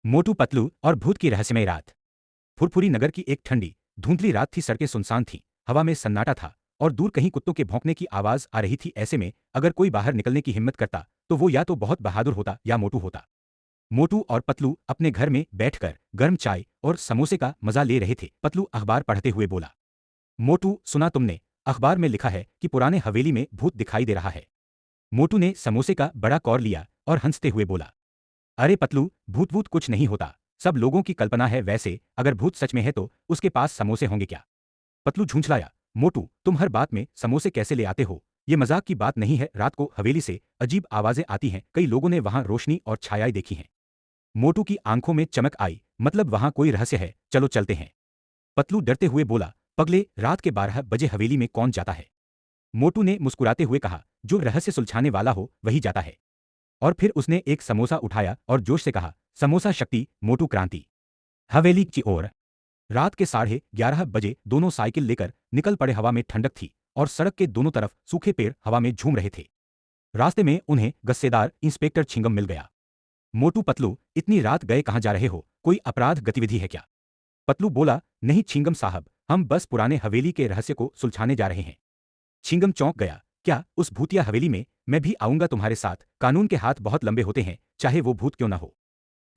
मोटू पतलू और भूत की रहस्यमय रात। फुरफुरी नगर की एक ठंडी धुंधली रात थी। सड़कें सुनसान थीं, हवा में सन्नाटा था और दूर कहीं कुत्तों के भौंकने की आवाज आ रही थी। ऐसे में अगर कोई बाहर निकलने की हिम्मत करता तो वो या तो बहुत बहादुर होता या मोटू होता। मोटू और पतलू अपने घर में बैठकर गर्म चाय और समोसे का मजा ले रहे थे। पतलू अखबार पढ़ते हुए बोला, मोटू सुना तुमने, अखबार में लिखा है कि पुराने हवेली में भूत दिखाई दे रहा है। मोटू ने समोसे का बड़ा कौर लिया और हंसते हुए बोला, अरे पतलू, भूत भूत कुछ नहीं होता, सब लोगों की कल्पना है। वैसे अगर भूत सच में है तो उसके पास समोसे होंगे क्या? पतलू झूंझलाया, मोटू तुम हर बात में समोसे कैसे ले आते हो? ये मजाक की बात नहीं है। रात को हवेली से अजीब आवाजें आती हैं, कई लोगों ने वहां रोशनी और छायाएं देखी हैं। मोटू की आंखों में चमक आई, मतलब वहां कोई रहस्य है, चलो चलते हैं। पतलू डरते हुए बोला, पगले, रात के 12 बजे हवेली में कौन जाता है? मोटू ने मुस्कुराते हुए कहा, जो रहस्य सुलझाने वाला हो वही जाता है। और फिर उसने एक समोसा उठाया और जोश से कहा, समोसा शक्ति, मोटू क्रांति। हवेली की ओर। रात के 11:30 बजे दोनों साइकिल लेकर निकल पड़े। हवा में ठंडक थी और सड़क के दोनों तरफ सूखे पेड़ हवा में झूम रहे थे। रास्ते में उन्हें गस्सेदार इंस्पेक्टर छिंगम मिल गया। मोटू, पतलू, इतनी रात गए कहाँ जा रहे हो? कोई अपराध गतिविधि है क्या? पतलू बोला, नहीं छिंगम साहब, हम बस पुराने हवेली के रहस्य को सुलझाने जा रहे हैं। छिंगम चौंक गया, क्या उस भूतिया हवेली में? मैं भी आऊंगा तुम्हारे साथ, कानून के हाथ बहुत लंबे होते हैं, चाहे वो भूत क्यों ना हो।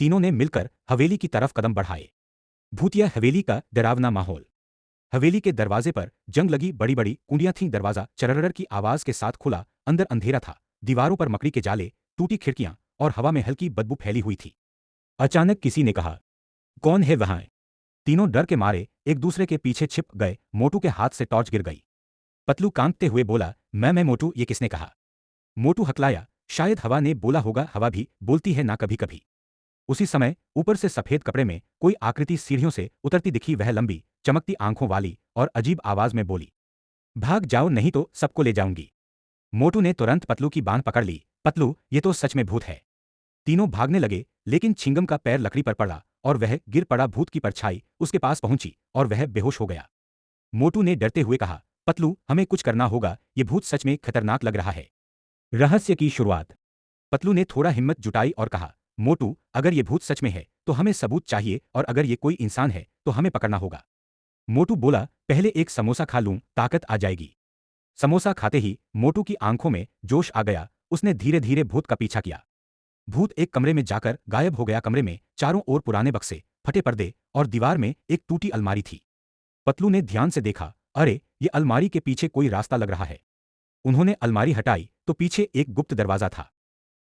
तीनों ने मिलकर हवेली की तरफ कदम बढ़ाए। भूतिया हवेली का डरावना माहौल। हवेली के दरवाजे पर जंग लगी बड़ी बड़ी कुंडियां थीं। दरवाजा चररर की आवाज के साथ खुला, अंदर अंधेरा था। दीवारों पर मकड़ी के जाले, टूटी खिड़कियां और हवा में हल्की बदबू फैली हुई थी। अचानक किसी ने कहा, कौन है वहां? तीनों डर के मारे एक दूसरे के पीछे छिप गए। मोटू के हाथ से टॉर्च गिर गई। पतलू कांपते हुए बोला, मैं मोटू, ये किसने कहा? मोटू हकलाया, शायद हवा ने बोला होगा, हवा भी बोलती है ना कभी कभी। उसी समय ऊपर से सफेद कपड़े में कोई आकृति सीढ़ियों से उतरती दिखी। वह लंबी चमकती आंखों वाली और अजीब आवाज में बोली, भाग जाओ नहीं तो सबको ले जाऊंगी। मोटू ने तुरंत पतलू की बांह पकड़ ली। पतलू, ये तो सच में भूत है। तीनों भागने लगे, लेकिन छिंगम का पैर लकड़ी पर पड़ा और वह गिर पड़ा। भूत की परछाई उसके पास पहुंची और वह बेहोश हो गया। मोटू ने डरते हुए कहा, पतलू, हमें कुछ करना होगा, ये भूत सच में खतरनाक लग रहा है। रहस्य की शुरुआत। पतलू ने थोड़ा हिम्मत जुटाई और कहा, मोटू, अगर ये भूत सच में है तो हमें सबूत चाहिए, और अगर ये कोई इंसान है तो हमें पकड़ना होगा। मोटू बोला, पहले एक समोसा खा लूं, ताकत आ जाएगी। समोसा खाते ही मोटू की आंखों में जोश आ गया। उसने धीरे धीरे भूत का पीछा किया। भूत एक कमरे में जाकर गायब हो गया। कमरे में चारों ओर पुराने बक्से, फटे पर्दे और दीवार में एक टूटी अलमारी थी। पतलू ने ध्यान से देखा, अरे, ये अलमारी के पीछे कोई रास्ता लग रहा है। उन्होंने अलमारी हटाई तो पीछे एक गुप्त दरवाजा था।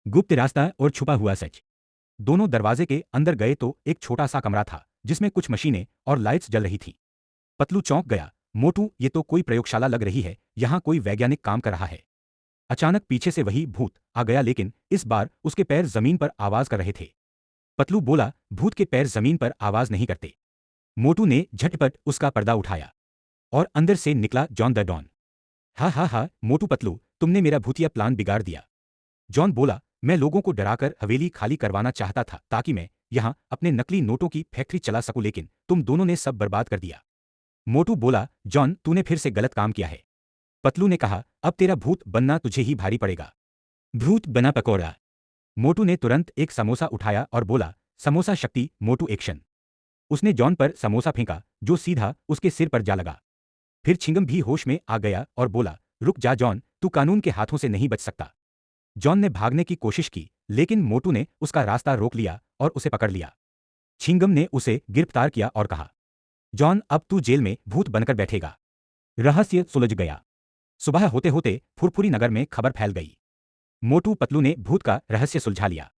गुप्त रास्ता और छुपा हुआ सच। दोनों दरवाजे के अंदर गए तो एक छोटा सा कमरा था जिसमें कुछ मशीनें और लाइट्स जल रही थीं। पतलू चौंक गया, मोटू, ये तो कोई प्रयोगशाला लग रही है, यहाँ कोई वैज्ञानिक काम कर रहा है। अचानक पीछे से वही भूत आ गया, लेकिन इस बार उसके पैर जमीन पर आवाज कर रहे थे। पतलू बोला, भूत के पैर जमीन पर आवाज नहीं करते। मोटू ने झटपट उसका पर्दा उठाया और अंदर से निकला जॉन द डॉन। हा हा हा, मोटू पतलू, तुमने मेरा भूतिया प्लान बिगाड़ दिया। जॉन बोला, मैं लोगों को डराकर हवेली खाली करवाना चाहता था ताकि मैं यहां अपने नकली नोटों की फैक्ट्री चला सकूं, लेकिन तुम दोनों ने सब बर्बाद कर दिया। मोटू बोला, जॉन, तूने फिर से गलत काम किया है। पतलू ने कहा, अब तेरा भूत बनना तुझे ही भारी पड़ेगा। भूत बना पकौड़ा। मोटू ने तुरंत एक समोसा उठाया और बोला, समोसा शक्ति, मोटू एक्शन। उसने जॉन पर समोसा फेंका जो सीधा उसके सिर पर जा लगा। फिर छिंगम भी होश में आ गया और बोला, रुक जा जॉन, तू कानून के हाथों से नहीं बच सकता। जॉन ने भागने की कोशिश की, लेकिन मोटू ने उसका रास्ता रोक लिया और उसे पकड़ लिया। छिंगम ने उसे गिरफ्तार किया और कहा, जॉन, अब तू जेल में भूत बनकर बैठेगा। रहस्य सुलझ गया। सुबह होते होते फुरफुरी नगर में खबर फैल गई। मोटू पतलू ने भूत का रहस्य सुलझा लिया।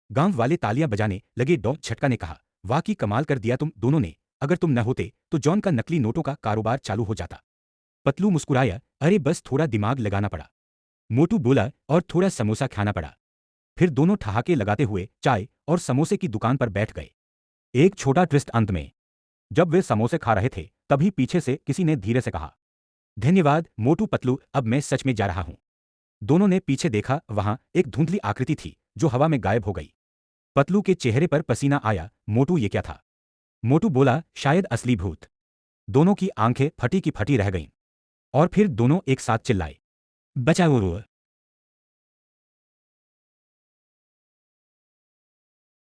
गांव वाले तालियां बजाने लगे। डॉन झटका ने कहा, वाकई कमाल कर दिया तुम दोनों ने, अगर तुम न होते तो जॉन का नकली नोटों का कारोबार चालू हो जाता। पतलू मुस्कुराया, अरे बस थोड़ा दिमाग लगाना पड़ा। मोटू बोला, और थोड़ा समोसा खाना पड़ा। फिर दोनों ठहाके लगाते हुए चाय और समोसे की दुकान पर बैठ गए। एक छोटा ट्विस्ट अंत में। जब वे समोसे खा रहे थे तभी पीछे से किसी ने धीरे से कहा, धन्यवाद मोटू पतलू, अब मैं सच में जा रहा हूं। दोनों ने पीछे देखा, वहां एक धुंधली आकृति थी जो हवा में गायब हो गई। पतलू के चेहरे पर पसीना आया, मोटू, ये क्या था? मोटू बोला, शायद असली भूत। दोनों की आंखें फटी की फटी रह गईं और फिर दोनों एक साथ चिल्लाए, बचाओ।